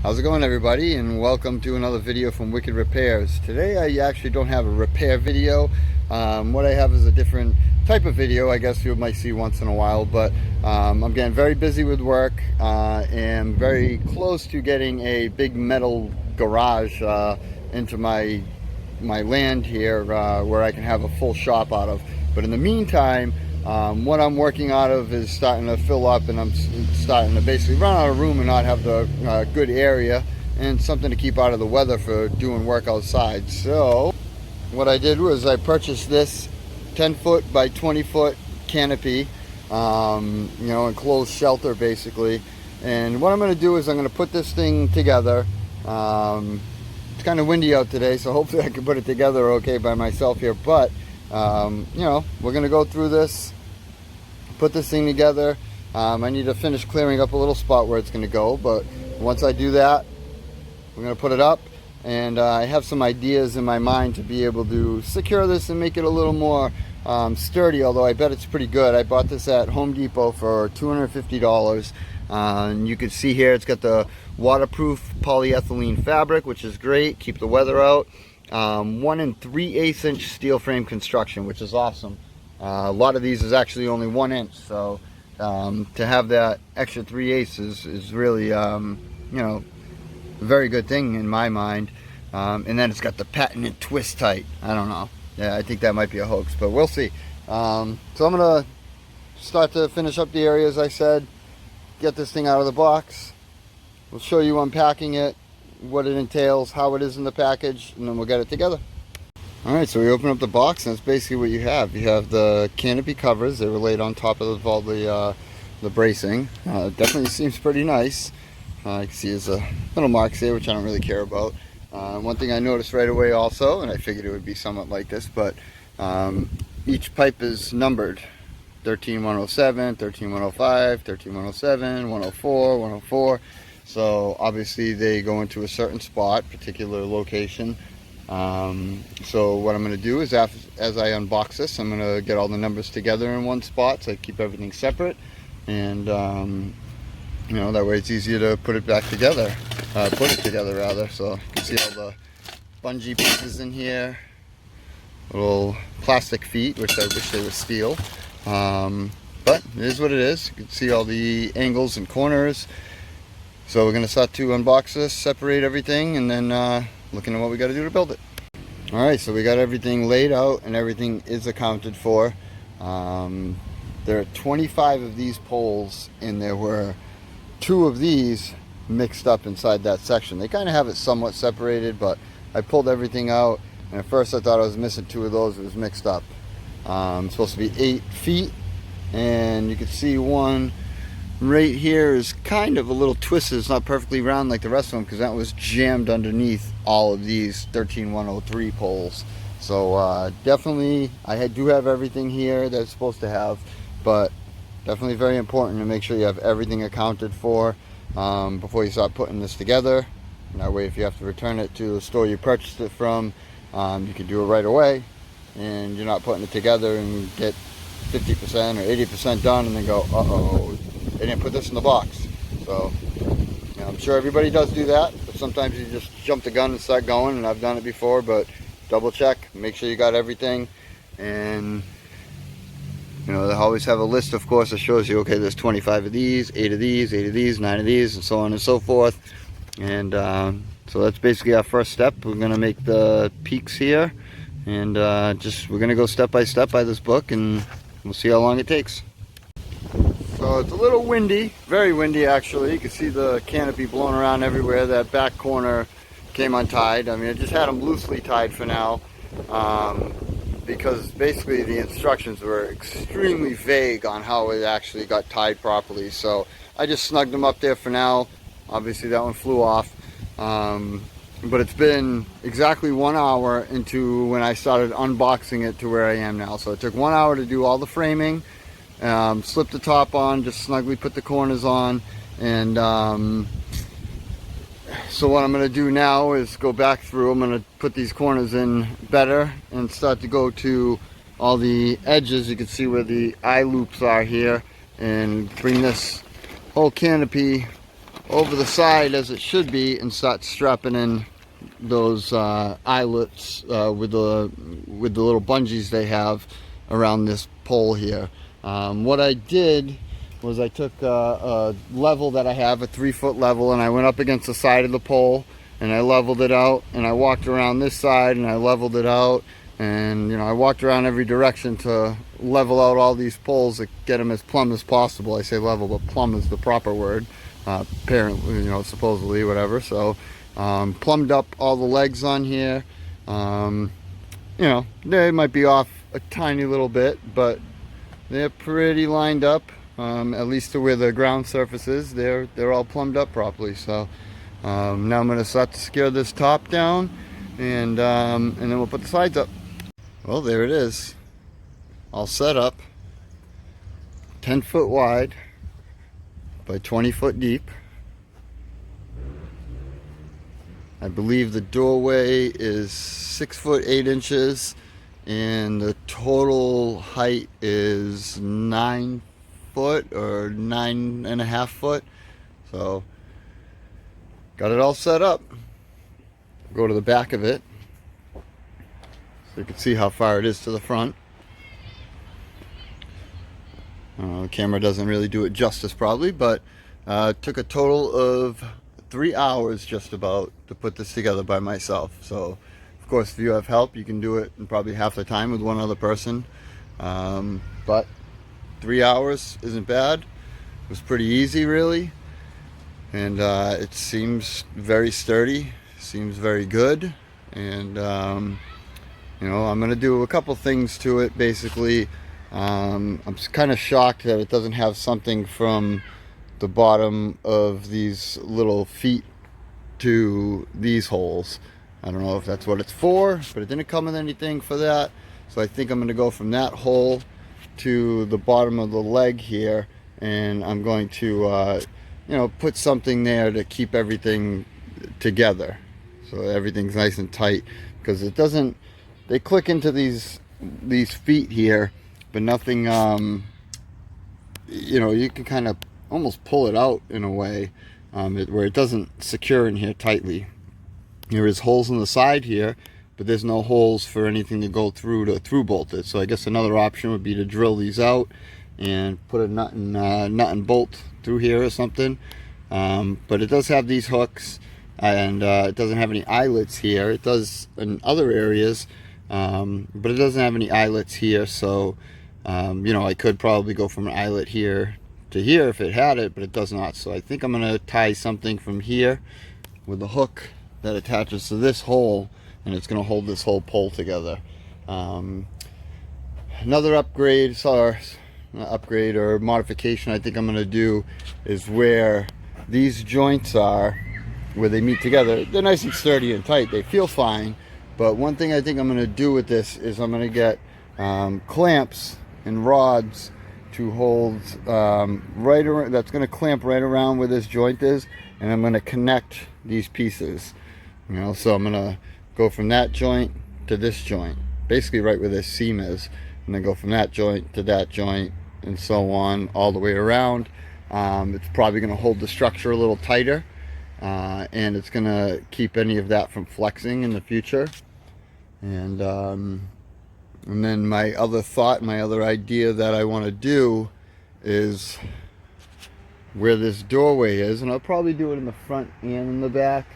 How's it going, everybody, and welcome to another video from Wicked Repairs. Today I actually don't have a repair video. What I have is a different type of video I guess you might see once in a while, but I'm getting very busy with work and very close to getting a big metal garage into my land here where I can have a full shop out of. But in the meantime, what I'm working out of is starting to fill up, and I'm starting to basically run out of room and not have the good area and something to keep out of the weather for doing work outside. So what I did was I purchased this 10-foot by 20-foot canopy, enclosed shelter basically. And what I'm going to do is I'm going to put this thing together. It's kind of windy out today, so hopefully I can put it together okay by myself here, but we're going to go through this, put this thing together. I need to finish clearing up a little spot where it's going to go, but once I do that, we're going to put it up, and I have some ideas in my mind to be able to secure this and make it a little more sturdy, although I bet it's pretty good. I bought this at Home Depot for $250, and you can see here it's got the waterproof polyethylene fabric, which is great, keep the weather out. 1 3/8 inch steel frame construction, which is awesome. A lot of these is actually only 1 inch, so to have that extra 3/8 is really a very good thing in my mind. And then it's got the patented twist tight. I don't know, yeah, I think that might be a hoax, but we'll see. So I'm gonna start to finish up the areas I said, get this thing out of the box. We'll show you unpacking it, what it entails, how it is in the package, and then we'll get it together. Alright, so we open up the box, and that's basically what you have. You have the canopy covers. They were laid on top of all the bracing. Definitely seems pretty nice. You can see there's a little marks here, which I don't really care about. One thing I noticed right away also, and I figured it would be somewhat like this, but each pipe is numbered. 13107, 13105, 13107, 104, 104. So obviously they go into a certain spot, particular location. So what I'm going to do is as I unbox this, I'm going to get all the numbers together in one spot, so I keep everything separate, and that way it's easier to put it back together, so you can see all the bungee pieces in here, little plastic feet, which I wish they were steel, but it is what it is. You can see all the angles and corners. So we're going to start to unbox this, separate everything, and then look into what we got to do to build it. Alright, so we got everything laid out and everything is accounted for. There are 25 of these poles, and there were 2 of these mixed up inside that section. They kind of have it somewhat separated, but I pulled everything out, and at first I thought I was missing 2 of those. It was mixed up. It's supposed to be 8 feet, and you can see one right here is kind of a little twisted. It's not perfectly round like the rest of them, because that was jammed underneath all of these 13103 poles. So definitely I do have everything here that it's supposed to have, but definitely very important to make sure you have everything accounted for before you start putting this together. And that way, if you have to return it to the store you purchased it from, you can do it right away, and you're not putting it together and get 50% or 80% done and then go, uh-oh, they didn't put this in the box. So I'm sure everybody does do that, but sometimes you just jump the gun and start going, and I've done it before. But double check, make sure you got everything, and they always have a list, of course, that shows you, okay, there's 25 of these, 8 of these, 8 of these, 9 of these, and so on and so forth. And so that's basically our first step. We're going to make the peaks here, and we're going to go step by step by this book, and we'll see how long it takes. So it's a little windy, very windy actually. You can see the canopy blowing around everywhere. That back corner came untied. I mean, I just had them loosely tied for now, because basically the instructions were extremely vague on how it actually got tied properly. So I just snugged them up there for now. Obviously that one flew off. But it's been exactly 1 hour into when I started unboxing it to where I am now. So it took 1 hour to do all the framing. Slip the top on, just snugly put the corners on, and so what I'm going to do now is go back through. I'm going to put these corners in better and start to go to all the edges. You can see where the eye loops are here, and bring this whole canopy over the side as it should be and start strapping in those eyelets with the little bungees they have around this pole here. What I did was I took a level that I have, a 3-foot level, and I went up against the side of the pole and I leveled it out, and I walked around this side and I leveled it out, and I walked around every direction to level out all these poles to get them as plumb as possible. I say level, but plumb is the proper word, apparently, supposedly, whatever. So plumbed up all the legs on here. They might be off a tiny little bit, but they're pretty lined up, at least to where the ground surface is. They're all plumbed up properly. So now I'm going to start to scare this top down, and then we'll put the sides up. Well, there it is, all set up, 10 foot wide by 20 foot deep. I believe the doorway is 6 foot 8 inches, and the total height is 9 foot or 9.5 foot. So got it all set up. Go to the back of it so you can see how far it is to the front. The camera doesn't really do it justice probably, but it took a total of 3 hours just about to put this together by myself. So of course, if you have help, you can do it in probably half the time with one other person, but 3 hours isn't bad. It was pretty easy, really, and it seems very sturdy, seems very good. And I'm gonna do a couple things to it. Basically, I'm kind of shocked that it doesn't have something from the bottom of these little feet to these holes. I don't know if that's what it's for, but it didn't come with anything for that. So I think I'm going to go from that hole to the bottom of the leg here, and I'm going to put something there to keep everything together, so everything's nice and tight, because it doesn't, they click into these feet here, but nothing, you can kind of almost pull it out in a way, where it doesn't secure in here tightly. There is holes in the side here, but there's no holes for anything to go through to through bolt it. So I guess another option would be to drill these out and put a nut and bolt through here or something. But it does have these hooks, and it doesn't have any eyelets here. It does in other areas, but it doesn't have any eyelets here. So I could probably go from an eyelet here to here if it had it, but it does not. So I think I'm going to tie something from here with a hook that attaches to this hole, and it's going to hold this whole pole together. Another upgrade or modification I think I'm going to do is where these joints are, where they meet together. They're nice and sturdy and tight, they feel fine, but one thing I think I'm going to do with this is I'm going to get clamps and rods to hold right around, that's going to clamp right around where this joint is, and I'm going to connect these pieces. So I'm going to go from that joint to this joint, basically right where this seam is, and then go from that joint to that joint, and so on all the way around. It's probably going to hold the structure a little tighter, and it's going to keep any of that from flexing in the future. And then my other thought, my other idea that I want to do is where this doorway is, and I'll probably do it in the front and in the back,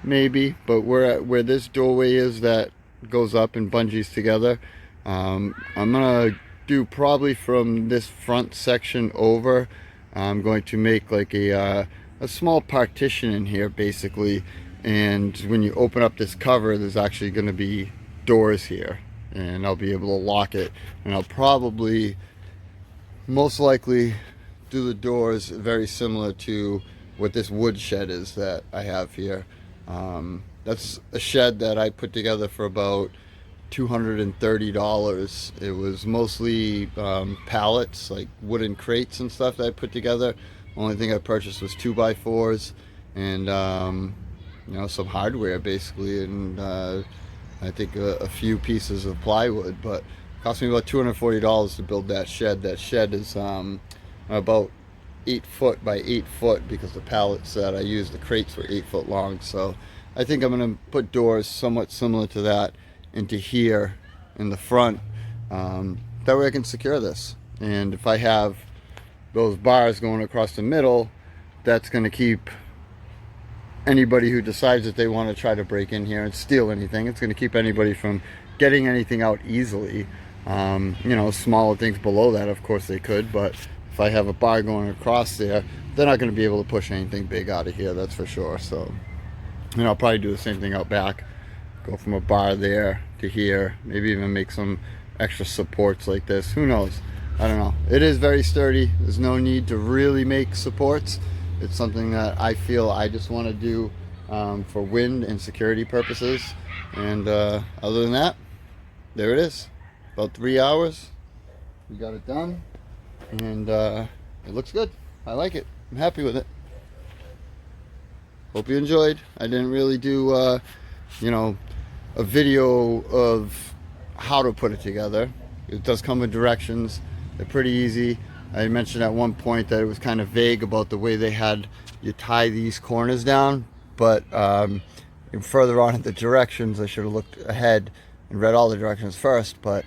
maybe, but where this doorway is that goes up and bungees together, I'm gonna do probably from this front section over. I'm going to make like a small partition in here, basically, and when you open up this cover, there's actually going to be doors here, and I'll be able to lock it, and I'll probably most likely do the doors very similar to what this wood shed is that I have here. That's a shed that I put together for about $230. It was mostly pallets, like wooden crates and stuff that I put together. Only thing I purchased was 2x4s and some hardware basically, and I think a few pieces of plywood, but it cost me about $240 to build that shed. That shed is about 8 foot by 8 foot because the pallets that I use, the crates, were 8 foot long. So I think I'm going to put doors somewhat similar to that into here in the front. That way I can secure this. And if I have those bars going across the middle, that's going to keep anybody who decides that they want to try to break in here and steal anything. It's going to keep anybody from getting anything out easily. You know, smaller things below that, of course they could, but if I have a bar going across there, they're not going to be able to push anything big out of here, that's for sure. So, and I'll probably do the same thing out back. Go from a bar there to here, maybe even make some extra supports like this. Who knows? I don't know. It is very sturdy. There's no need to really make supports. It's something that I feel I just want to do for wind and security purposes. And other than that, there it is. About 3 hours. We got it done. And it looks good. I like it. I'm happy with it. Hope you enjoyed. I didn't really do, you know, a video of how to put it together. It does come with directions. They're pretty easy. I mentioned at one point that it was kind of vague about the way they had you tie these corners down, but further on in the directions, I should have looked ahead and read all the directions first, but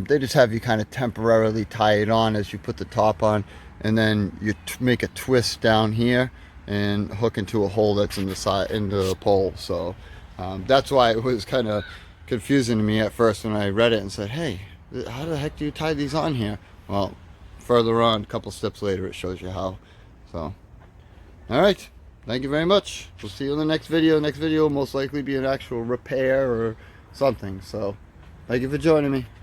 they just have you kind of temporarily tie it on as you put the top on, and then you make a twist down here and hook into a hole that's in the side, into the pole. So that's why it was kind of confusing to me at first when I read it and said, hey, how the heck do you tie these on here? Well, further on, a couple steps later, it shows you how. So, all right. Thank you very much. We'll see you in the next video. Next video will most likely be an actual repair or something. So, thank you for joining me.